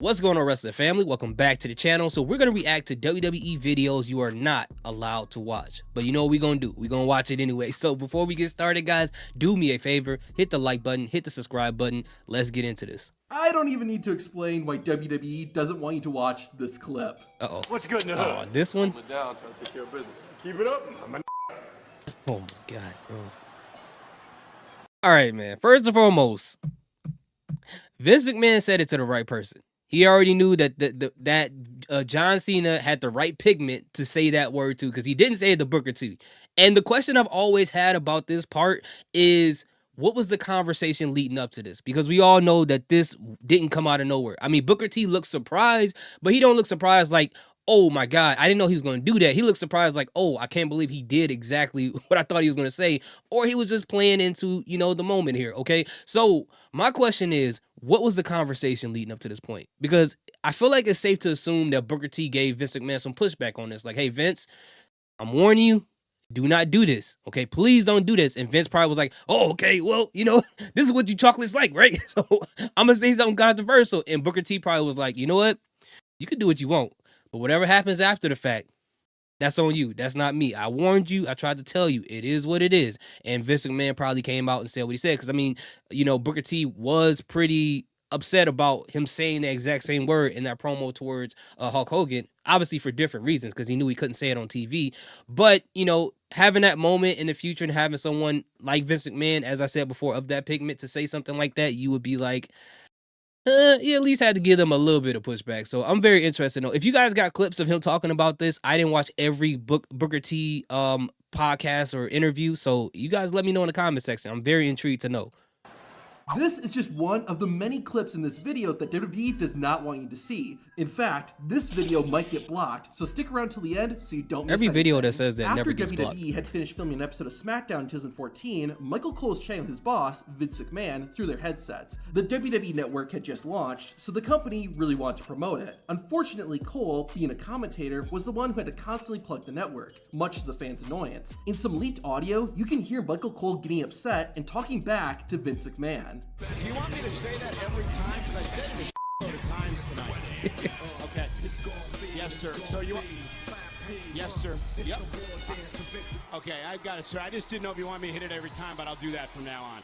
What's going on, wrestling family? Welcome back to the channel. So we're going to react to WWE videos you are not allowed to watch. But you know what we're going to do? We're going to watch it anyway. So before we get started, guys, do me a favor. Hit the like button. Hit the subscribe button. Let's get into this. I don't even need to explain why WWE doesn't want you to watch this clip. Uh-oh. What's good in the hood? Oh, this one? Down, trying to take care of business. Keep it up. Oh, my God, bro. All right, man. First and foremost, Vince McMahon said it to the right person. He already knew that John Cena had the right pigment to say that word to, because he didn't say it to Booker T. And the question I've always had about this part is, what was the conversation leading up to this? Because we all know that this didn't come out of nowhere. I mean, Booker T looks surprised, but he don't look surprised like, oh my God, I didn't know he was going to do that. He looked surprised like, oh, I can't believe he did exactly what I thought he was going to say. Or he was just playing into, the moment here, okay? So my question is, what was the conversation leading up to this point? Because I feel like it's safe to assume that Booker T gave Vince McMahon some pushback on this. Like, hey, Vince, I'm warning you, do not do this, okay? Please don't do this. And Vince probably was like, oh, okay, well, this is what you chocolates like, right? So I'm going to say something controversial. And Booker T probably was like, you know what? You can do what you want. But whatever happens after the fact, that's on you. That's not me. I warned you. I tried to tell you. It is what it is. And Vince McMahon probably came out and said what he said. Because, I mean, Booker T was pretty upset about him saying the exact same word in that promo towards Hulk Hogan. Obviously for different reasons, because he knew he couldn't say it on TV. But, having that moment in the future and having someone like Vince McMahon, as I said before, of that pigment to say something like that, you would be like, you at least had to give them a little bit of pushback. So I'm very interested to know if you guys got clips of him talking about this. I didn't watch every Booker T podcast or interview, so you guys let me know in the comment section. I'm very intrigued to know. This is just one of the many clips in this video that WWE does not want you to see. In fact, this video might get blocked, so stick around till the end so you don't miss Every video anything. that says that never gets blocked. After WWE had finished filming an episode of SmackDown in 2014, Michael Cole was chatting with his boss, Vince McMahon, through their headsets. The WWE network had just launched, so the company really wanted to promote it. Unfortunately, Cole, being a commentator, was the one who had to constantly plug the network, much to the fans' annoyance. In some leaked audio, you can hear Michael Cole getting upset and talking back to Vince McMahon. You want me to say that every time? Because I said this load of times tonight. Okay. Yes, sir. So you want... Yes, sir. Yep. Okay, I've got it, sir. I just didn't know if you want me to hit it every time, but I'll do that from now on.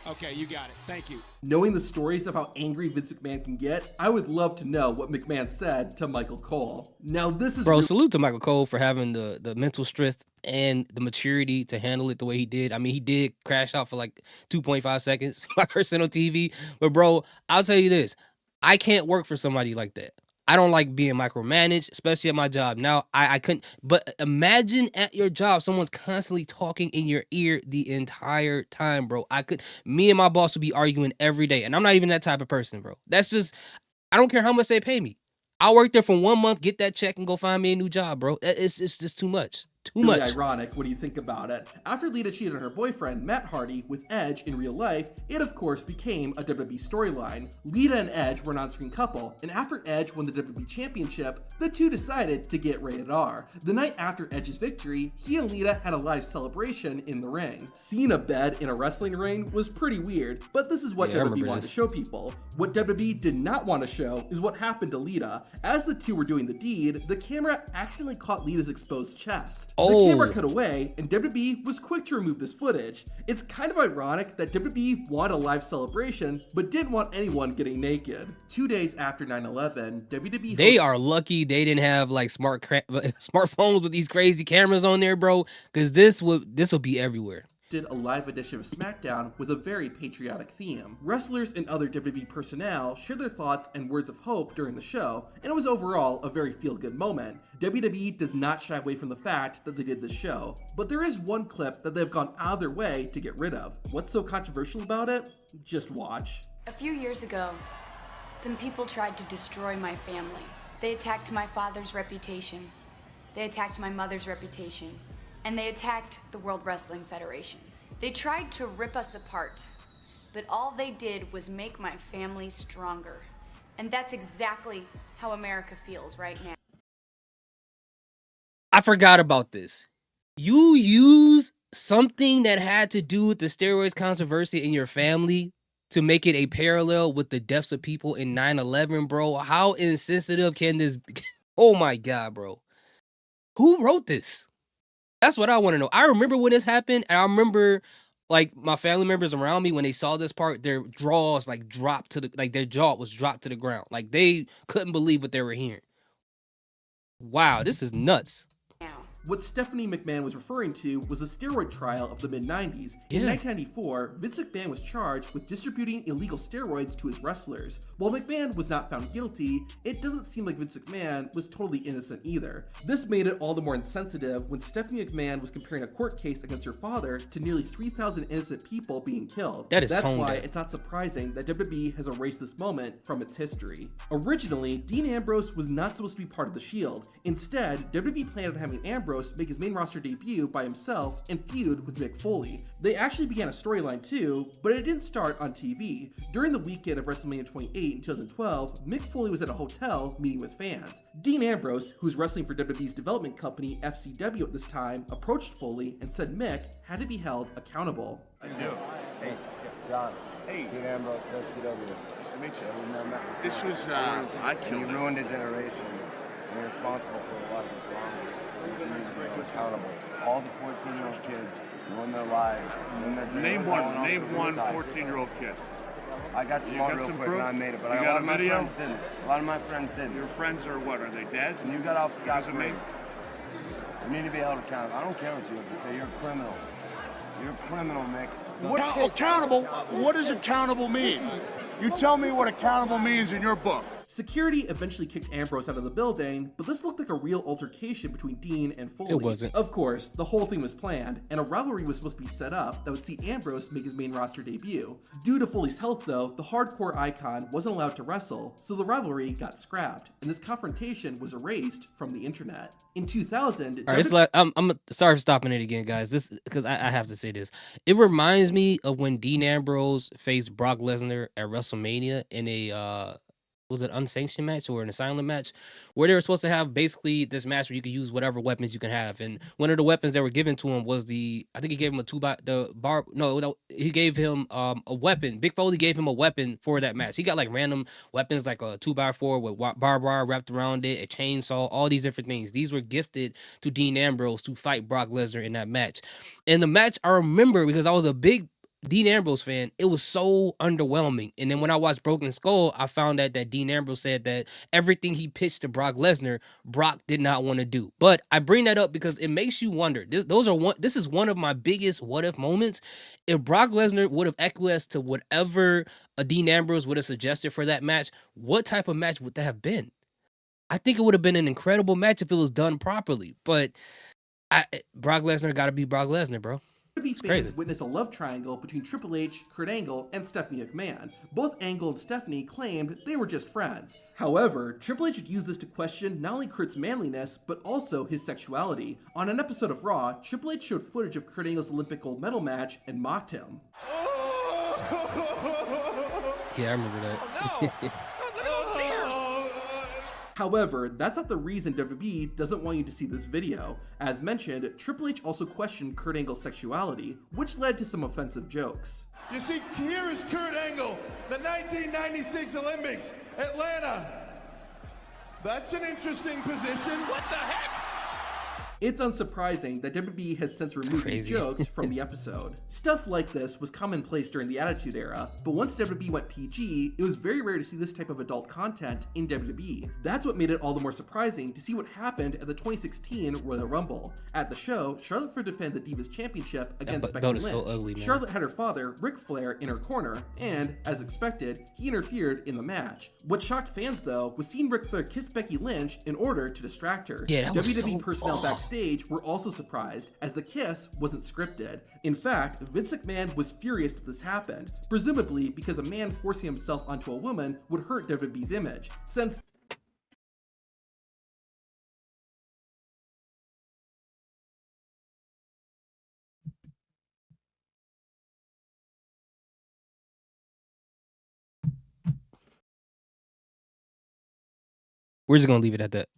Okay, you got it. Thank you. Knowing the stories of how angry Vince McMahon can get, I would love to know what McMahon said to Michael Cole. Now this is... Bro, salute to Michael Cole for having the mental strength and the maturity to handle it the way he did. I mean, he did crash out for like 2.5 seconds, like I said on TV. But bro, I'll tell you this. I can't work for somebody like that. I don't like being micromanaged, especially at my job. Now, I couldn't, but imagine at your job, someone's constantly talking in your ear the entire time, bro. Me and my boss would be arguing every day, and I'm not even that type of person, bro. That's just, I don't care how much they pay me. I'll work there for 1 month, get that check, and go find me a new job, bro. It's just too much. Too much. Really ironic. What do you think about it? After Lita cheated on her boyfriend, Matt Hardy, with Edge in real life, it of course became a WWE storyline. Lita and Edge were an on-screen couple, and after Edge won the WWE Championship, the two decided to get rated R. The night after Edge's victory, he and Lita had a live celebration in the ring. Seeing a bed in a wrestling ring was pretty weird, but this is what WWE wanted to show people. What WWE did not want to show is what happened to Lita. As the two were doing the deed, the camera accidentally caught Lita's exposed chest. The camera cut away, and WWE was quick to remove this footage. It's kind of ironic that WWE wanted a live celebration, but didn't want anyone getting naked. 2 days after 9/11, WWE... They are lucky they didn't have like smartphones with these crazy cameras on there, bro, because this will be everywhere. Did a live edition of SmackDown with a very patriotic theme. Wrestlers and other WWE personnel shared their thoughts and words of hope during the show, and it was overall a very feel-good moment. WWE does not shy away from the fact that they did this show, but there is one clip that they've gone out of their way to get rid of. What's so controversial about it? Just watch. A few years ago, some people tried to destroy my family. They attacked my father's reputation. They attacked my mother's reputation. And they attacked the World Wrestling Federation. They tried to rip us apart, but all they did was make my family stronger. And that's exactly how America feels right now. I forgot about this. You use something that had to do with the steroids controversy in your family to make it a parallel with the deaths of people in 9/11, bro. How insensitive can this be? Oh my God, bro. Who wrote this? That's what I want to know. I remember when this happened, and I remember like my family members around me when they saw this part, their jaws like dropped to the like their jaw was dropped to the ground. Like they couldn't believe what they were hearing. Wow, this is nuts. What Stephanie McMahon was referring to was the steroid trial of the mid-90s. In Yeah. 1994, Vince McMahon was charged with distributing illegal steroids to his wrestlers. While McMahon was not found guilty, it doesn't seem like Vince McMahon was totally innocent either. This made it all the more insensitive when Stephanie McMahon was comparing a court case against her father to nearly 3,000 innocent people being killed. That is That's tone why deaf. it's not surprising that WWE has erased this moment from its history. Originally, Dean Ambrose was not supposed to be part of the Shield. Instead, WWE planned on having Ambrose make his main roster debut by himself and feud with Mick Foley. They actually began a storyline too, but it didn't start on TV. During the weekend of WrestleMania 28 in 2012, Mick Foley was at a hotel meeting with fans. Dean Ambrose, who was wrestling for WWE's development company FCW at this time, approached Foley and said Mick had to be held accountable. I do. Hey, John. Hey. Dean Ambrose, FCW. Nice to meet you. We never met before. This was, I And killed you him. ruined a generation. And you're responsible for a lot of this wrong. You need to be held accountable. All the 14-year-old kids ruin their lives, ruin their dreams. Name falling one. off Name the one rooftop. 14-year-old kid. I got You smart got real some quick proof? and I made it, but You a got lot a of my video? friends didn't. A lot of my friends didn't. Your friends are what? Are they dead? And you got off Because of scot-free. me? You need to be held accountable. I don't care what you have to say. You're a criminal. You're a criminal, Mick. Accountable? What does accountable mean? You tell me what accountable means in your book. Security eventually kicked Ambrose out of the building, but this looked like a real altercation between Dean and Foley. It wasn't. Of course, the whole thing was planned, and a rivalry was supposed to be set up that would see Ambrose make his main roster debut. Due to Foley's health, though, the hardcore icon wasn't allowed to wrestle, so the rivalry got scrapped, and this confrontation was erased from the internet. In 2000, All right, it's like I'm sorry for stopping it again, guys. This because I have to say this. It reminds me of when Dean Ambrose faced Brock Lesnar at WrestleMania in a was it unsanctioned match or an asylum match where they were supposed to have basically this match where you could use whatever weapons you can have, and one of the weapons that were given to him was I think he gave him he gave him a weapon. Big Foley gave him a weapon for that match. He got like random weapons like a 2x4 with barbed wire wrapped around it, a chainsaw, all these different things. These were gifted to Dean Ambrose to fight Brock Lesnar in that match. In the match, I remember because I was a big Dean Ambrose fan, it was so underwhelming. And then when I watched Broken Skull, I found out that Dean Ambrose said that everything he pitched to Brock Lesnar, Brock did not want to do. But I bring that up because it makes you wonder. This is one of my biggest what if moments. If Brock Lesnar would have acquiesced to whatever Dean Ambrose would have suggested for that match, what type of match would that have been? I think it would have been an incredible match if it was done properly. But Brock Lesnar got to be Brock Lesnar, bro. WWE fans crazy. witnessed a love triangle between Triple H, Kurt Angle, and Stephanie McMahon. Both Angle and Stephanie claimed they were just friends. However, Triple H would use this to question not only Kurt's manliness, but also his sexuality. On an episode of Raw, Triple H showed footage of Kurt Angle's Olympic gold medal match and mocked him. Yeah, I remember that. However, that's not the reason WWE doesn't want you to see this video. As mentioned, Triple H also questioned Kurt Angle's sexuality, which led to some offensive jokes. You see, here is Kurt Angle, the 1996 Olympics, Atlanta. That's an interesting position. What the heck? It's unsurprising that WWE has since removed these crazy. jokes from the episode. Stuff like this was commonplace during the Attitude Era, but once WWE went PG, it was very rare to see this type of adult content in WWE. That's what made it all the more surprising to see what happened at the 2016 Royal Rumble. At the show, Charlotte Flair defended the Divas Championship against Becky belt Lynch. is so ugly, man. Charlotte had her father, Ric Flair, in her corner, and, as expected, he interfered in the match. What shocked fans, though, was seeing Ric Flair kiss Becky Lynch in order to distract her. Yeah, that was WWE so- personnel backstage were also surprised, as the kiss wasn't scripted. In fact, Vince McMahon was furious that this happened, presumably because a man forcing himself onto a woman would hurt WWE's image, since We're just gonna leave it at that.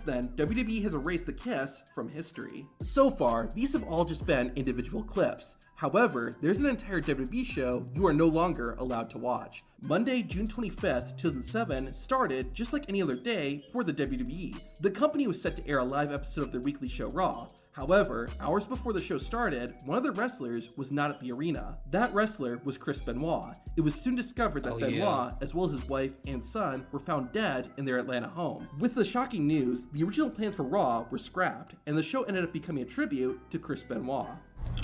then, WWE has erased the kiss from history. So far, these have all just been individual clips. However, there's an entire WWE show you are no longer allowed to watch. Monday, June 25th, 2007 started just like any other day for the WWE. The company was set to air a live episode of their weekly show Raw. However, hours before the show started, one of the wrestlers was not at the arena. That wrestler was Chris Benoit. It was soon discovered that Benoit, as well as his wife and son, were found dead in their Atlanta home. With the shocking news, the original plans for Raw were scrapped, and the show ended up becoming a tribute to Chris Benoit.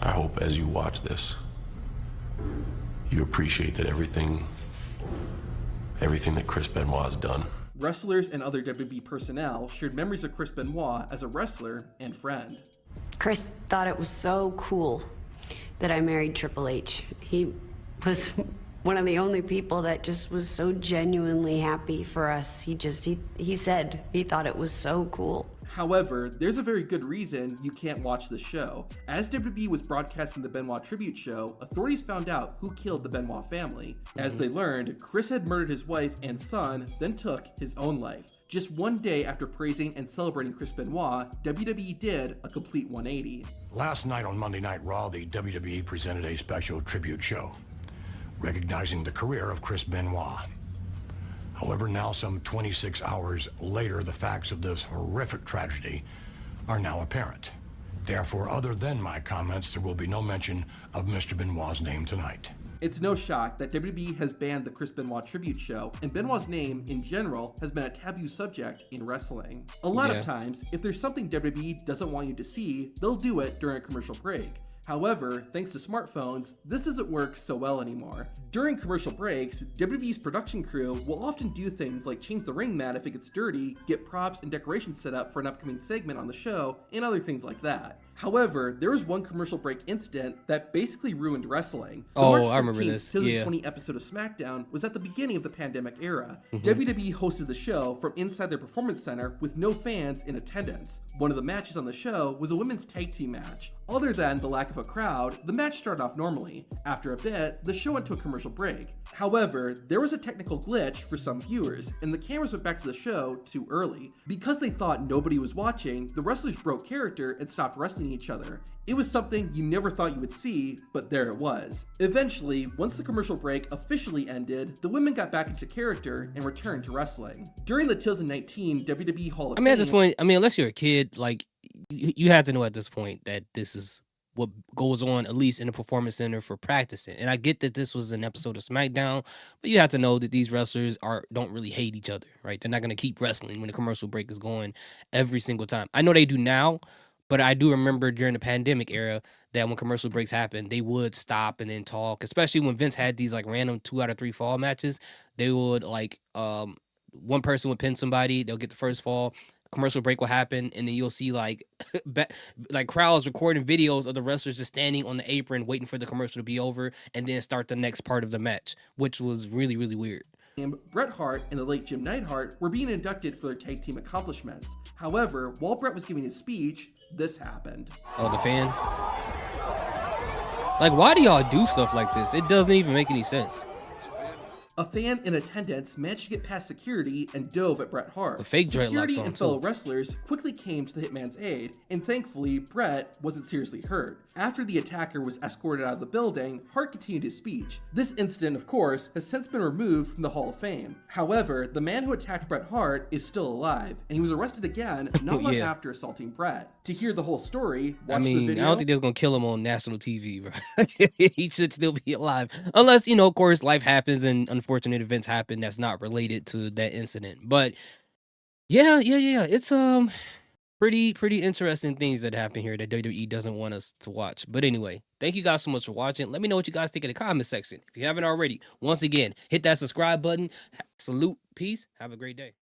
I hope as you watch this, you appreciate that everything that Chris Benoit has done. Wrestlers and other WWE personnel shared memories of Chris Benoit as a wrestler and friend. Chris thought it was so cool that I married Triple H. He was one of the only people that just was so genuinely happy for us. He said he thought it was so cool. However, there's a very good reason you can't watch the show. As WWE was broadcasting the Benoit tribute show, authorities found out who killed the Benoit family. As they learned, Chris had murdered his wife and son, then took his own life. Just one day after praising and celebrating Chris Benoit, WWE did a complete 180. Last night on Monday Night Raw, the WWE presented a special tribute show, recognizing the career of Chris Benoit. However, now some 26 hours later, the facts of this horrific tragedy are now apparent. Therefore, other than my comments, there will be no mention of Mr. Benoit's name tonight. It's no shock that WWE has banned the Chris Benoit tribute show, and Benoit's name, in general, has been a taboo subject in wrestling. A lot of times, if there's something WWE doesn't want you to see, they'll do it during a commercial break. However, thanks to smartphones, this doesn't work so well anymore. During commercial breaks, WWE's production crew will often do things like change the ring mat if it gets dirty, get props and decorations set up for an upcoming segment on the show, and other things like that. However, there was one commercial break incident that basically ruined wrestling. The March 15th, I remember this. 2020 episode of SmackDown was at the beginning of the pandemic era. WWE hosted the show from inside their performance center with no fans in attendance. One of the matches on the show was a women's tag team match. Other than the lack of a crowd, the match started off normally. After a bit, the show went to a commercial break. However, there was a technical glitch for some viewers, and the cameras went back to the show too early. Because they thought nobody was watching, the wrestlers broke character and stopped wrestling each other. It was something you never thought you would see, but there it was. Eventually, once the commercial break officially ended, the women got back into character and returned to wrestling. During the 2019 WWE Hall of Fame... at this point, unless you're a kid, like, you have to know at this point that this is what goes on, at least in the performance center, for practicing. And I get that this was an episode of SmackDown, but you have to know that these wrestlers don't really hate each other, right? They're not going to keep wrestling when the commercial break is going every single time. I know they do now, but I do remember during the pandemic era that when commercial breaks happened, they would stop and then talk, especially when Vince had these like random 2 out of 3 fall matches. They would like, one person would pin somebody, they'll get the first fall, commercial break will happen, and then you'll see like like crowds recording videos of the wrestlers just standing on the apron waiting for the commercial to be over and then start the next part of the match, which was really, really weird. Bret Hart and the late Jim Neidhart were being inducted for their tag team accomplishments. However, while Bret was giving his speech, this happened. Oh, the fan? Like, why do y'all do stuff like this? It doesn't even make any sense. A fan in attendance managed to get past security and dove at Bret Hart. The fake dreadlocks Security on and too. fellow wrestlers quickly came to the Hitman's aid, and thankfully, Bret wasn't seriously hurt. After the attacker was escorted out of the building, Hart continued his speech. This incident, of course, has since been removed from the Hall of Fame. However, the man who attacked Bret Hart is still alive, and he was arrested again not long after assaulting Bret. To hear the whole story, watch the video. I don't think they're going to kill him on national TV, bro. He should still be alive. Unless, of course, life happens and unfortunate events happen that's not related to that incident. But yeah. It's pretty interesting things that happen here that WWE doesn't want us to watch. But anyway, thank you guys so much for watching. Let me know what you guys think in the comment section. If you haven't already, once again, hit that subscribe button. Salute, peace, have a great day.